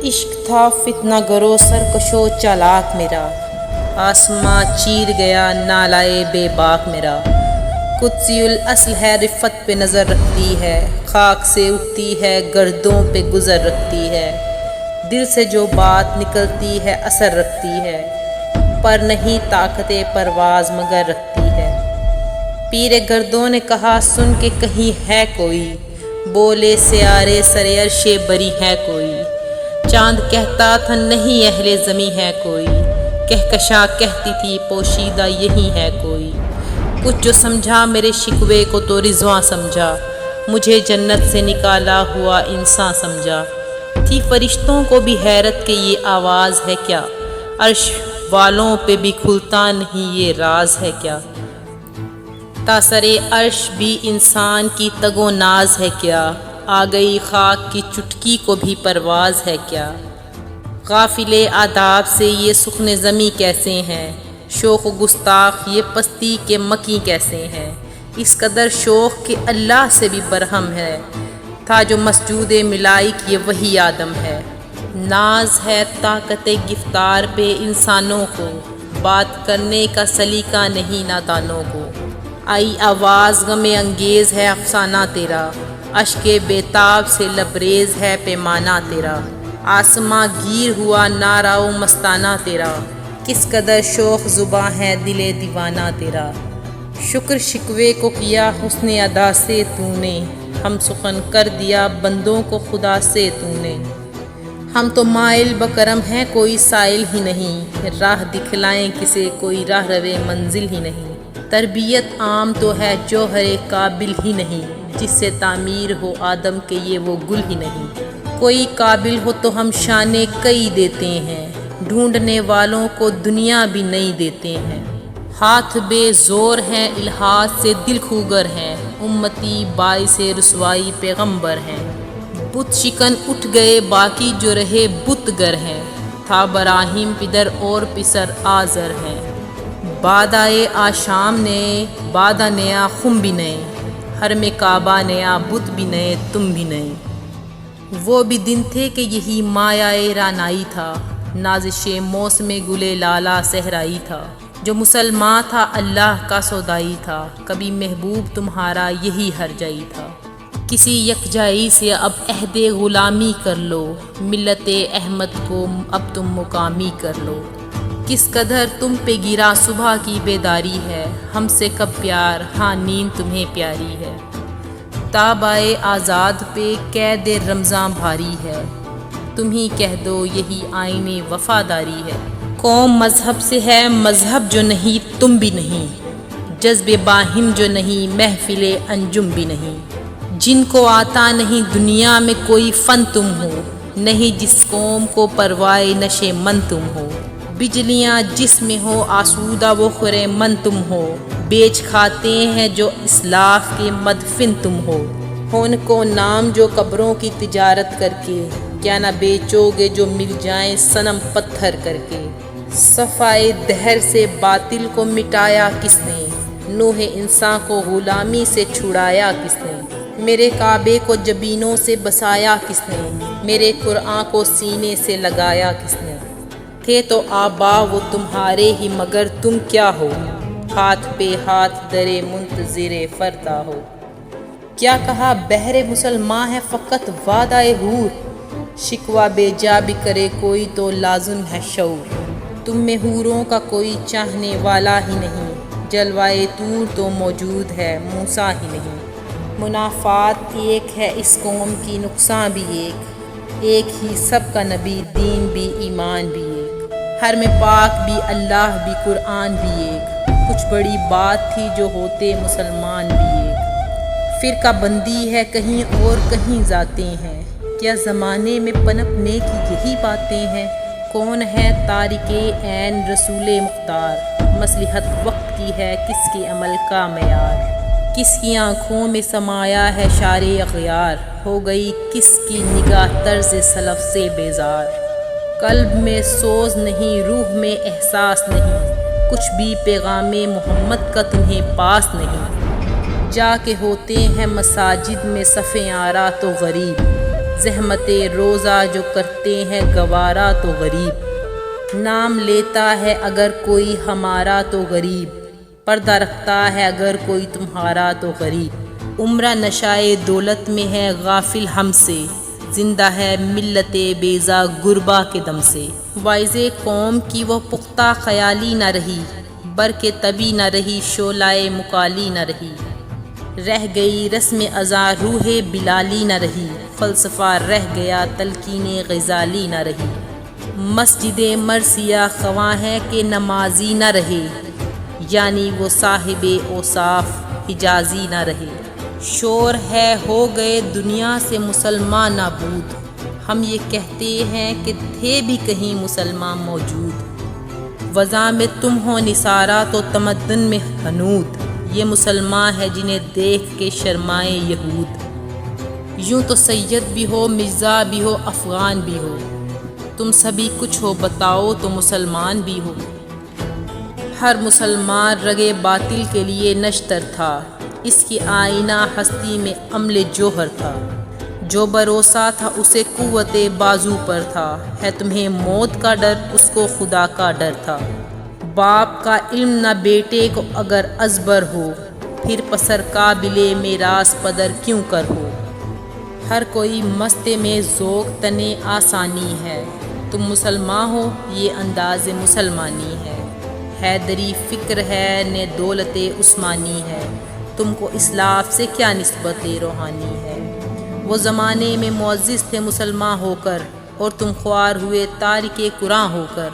عشق تھا فتنہ گرو سرکشو چالاک میرا، آسماں چیر گیا نالائے بے باک میرا۔ قدسی الاصل ہے رفت پہ نظر رکھتی ہے، خاک سے اٹھتی ہے گردوں پہ گزر رکھتی ہے۔ دل سے جو بات نکلتی ہے اثر رکھتی ہے، پر نہیں طاقت پرواز مگر رکھتی ہے۔ پیر گردوں نے کہا سن کے کہیں ہے کوئی، بولے سیارے سرے عرش بری ہے کوئی۔ چاند کہتا تھا نہیں اہل زمیں ہے کوئی، کہکشاں کہتی تھی پوشیدہ یہی ہے کوئی۔ کچھ جو سمجھا میرے شکوے کو تو رضواں سمجھا، مجھے جنت سے نکالا ہوا انسان سمجھا۔ تھی فرشتوں کو بھی حیرت کہ یہ آواز ہے کیا، عرش والوں پہ بھی کھلتا نہیں یہ راز ہے کیا۔ تاثرِ عرش بھی انسان کی تگ و ناز ہے کیا، آ گئی خاک کی چٹکی کو بھی پرواز ہے کیا۔ غافل آداب سے یہ سخن زمیں کیسے ہیں، شوخ و گستاخ یہ پستی کے مکی کیسے ہیں۔ اس قدر شوخ کہ اللہ سے بھی برہم ہے، تھا جو مسجود ملائک یہ وہی آدم ہے۔ ناز ہے طاقت گفتار پہ انسانوں کو، بات کرنے کا سلیقہ نہیں نادانوں کو۔ آئی آواز غم انگیز ہے افسانہ تیرا، اشک بیتاب سے لبریز ہے پیمانہ تیرا۔ آسماں گیر ہوا نعرہ و مستانہ تیرا، کس قدر شوخ زباں ہے دل دیوانہ تیرا۔ شکر شکوے کو کیا حسن ادا سے تو نے، ہم سخن کر دیا بندوں کو خدا سے تو نے۔ ہم تو مائل بکرم ہیں کوئی سائل ہی نہیں، راہ دکھلائیں کسے کوئی راہ روے منزل ہی نہیں۔ تربیت عام تو ہے جوہر قابل ہی نہیں، جس سے تعمیر ہو آدم کے یہ وہ گل ہی نہیں۔ کوئی قابل ہو تو ہم شانے کئی دیتے ہیں، ڈھونڈنے والوں کو دنیا بھی نہیں دیتے ہیں۔ ہاتھ بے زور ہیں الحاظ سے دل خوگر ہیں، امتی باعث رسوائی پیغمبر ہیں۔ بت شکن اٹھ گئے باقی جو رہے بت گر ہیں، تھا براہیم پدر اور پسر آزر ہیں۔ بعد آئے آشام نئے بادہ نیا خم بھی نئے، حرم کعبہ نیا بت بھی نئے تم بھی نئے۔ وہ بھی دن تھے کہ یہی مایہ رعنائی تھا، نازش موسم گل لالہ صحرائی تھا۔ جو مسلمان تھا اللہ کا سودائی تھا، کبھی محبوب تمہارا یہی ہر جائی تھا۔ کسی یکجائی سے اب عہد غلامی کر لو، ملت احمد کو اب تم مقامی کر لو۔ کس قدر تم پہ گرا صبح کی بیداری ہے، ہم سے کب پیار ہاں نیند تمہیں پیاری ہے۔ تابائے آزاد پہ قید رمضاں بھاری ہے، تم ہی کہہ دو یہی آئین وفاداری ہے۔ قوم مذہب سے ہے مذہب جو نہیں تم بھی نہیں، جذب باہم جو نہیں محفل انجم بھی نہیں۔ جن کو آتا نہیں دنیا میں کوئی فن تم ہو، نہیں جس قوم کو پروائے نشے من تم ہو۔ بجلیاں جس میں ہو آسودہ وہ خورے من تم ہو، بیچ کھاتے ہیں جو اسلاف کے مدفن تم ہو۔ ہون کو نام جو قبروں کی تجارت کر کے، کیا نہ بیچو گے جو مل جائیں صنم پتھر کر کے۔ صفائے دہر سے باطل کو مٹایا کس نے، نوح انسان کو غلامی سے چھڑایا کس نے۔ میرے کعبے کو جبینوں سے بسایا کس نے، میرے قرآن کو سینے سے لگایا کس نے۔ تھے تو آبا وہ تمہارے ہی مگر تم کیا ہو، ہاتھ پہ ہاتھ درے منتظر فردا ہو۔ کیا کہا بہر مسلمان ہے فقط وعدہ حور، شکوہ بے جا بھی کرے کوئی تو لازم ہے شعور۔ تم میں حوروں کا کوئی چاہنے والا ہی نہیں، جلوائے طور تو موجود ہے موسیٰ ہی نہیں۔ منافعات ایک ہے اس قوم کی نقصان بھی ایک ہی سب کا نبی دین بھی ایمان بھی ایک۔ حرم پاک بھی اللہ بھی قرآن بھی ایک، کچھ بڑی بات تھی جو ہوتے مسلمان بھی ایک۔ فرقہ بندی ہے کہیں اور کہیں ذاتیں ہیں، کیا زمانے میں پنپنے کی یہی باتیں ہیں۔ کون ہے تارک عین رسول مختار، مصلحت وقت کی ہے کس کے عمل کا معیار۔ کس کی آنکھوں میں سمایا ہے شار اغیار، ہو گئی کس کی نگاہ طرز سلف سے بیزار۔ قلب میں سوز نہیں روح میں احساس نہیں، کچھ بھی پیغام محمد کا تمہیں پاس نہیں۔ جا کے ہوتے ہیں مساجد میں صف آرا تو غریب، زحمت روزہ جو کرتے ہیں گوارا تو غریب، نام لیتا ہے اگر کوئی ہمارا تو غریب، پردہ رکھتا ہے اگر کوئی تمہارا تو غریب، عمرہ نشائے دولت میں ہے غافل ہم سے، زندہ ہے ملت بیزا غربا کے دم سے، وائز قوم کی وہ پختہ خیالی نہ رہی، برق طبی نہ رہی شعلۂ مکالی نہ رہی، رہ گئی رسم ازاں روح بلالی نہ رہی، فلسفہ رہ گیا تلقین غزالی نہ رہی، مسجد مرثیہ خواں ہے کہ نمازی نہ رہے، یعنی وہ صاحب اوصاف حجازی نہ رہے، شور ہے ہو گئے دنیا سے مسلمان نابود، ہم یہ کہتے ہیں کہ تھے بھی کہیں مسلمان موجود، وضع میں تم ہو نثارہ تو تمدن میں حنود، یہ مسلمان ہے جنہیں دیکھ کے شرمائے یہود، یوں تو سید بھی ہو مرزا بھی ہو افغان بھی ہو، تم سبھی کچھ ہو بتاؤ تو مسلمان بھی ہو، ہر مسلمان رگے باطل کے لیے نشتر تھا، اس کی آئینہ ہستی میں عمل جوہر تھا، جو بھروسہ تھا اسے قوت بازو پر تھا، ہے تمہیں موت کا ڈر اس کو خدا کا ڈر تھا، باپ کا علم نہ بیٹے کو اگر ازبر ہو، پھر پسر قابل میراث پدر کیوں کر ہو، ہر کوئی مست میں ذوق تنے آسانی ہے، تم مسلمان ہو یہ انداز مسلمانی ہے، حیدری فکر ہے نے دولت عثمانی ہے، تم کو اسلاف سے کیا نسبت روحانی ہے، وہ زمانے میں معزز تھے مسلمان ہو کر، اور تم خوار ہوئے تارک قرآن ہو کر،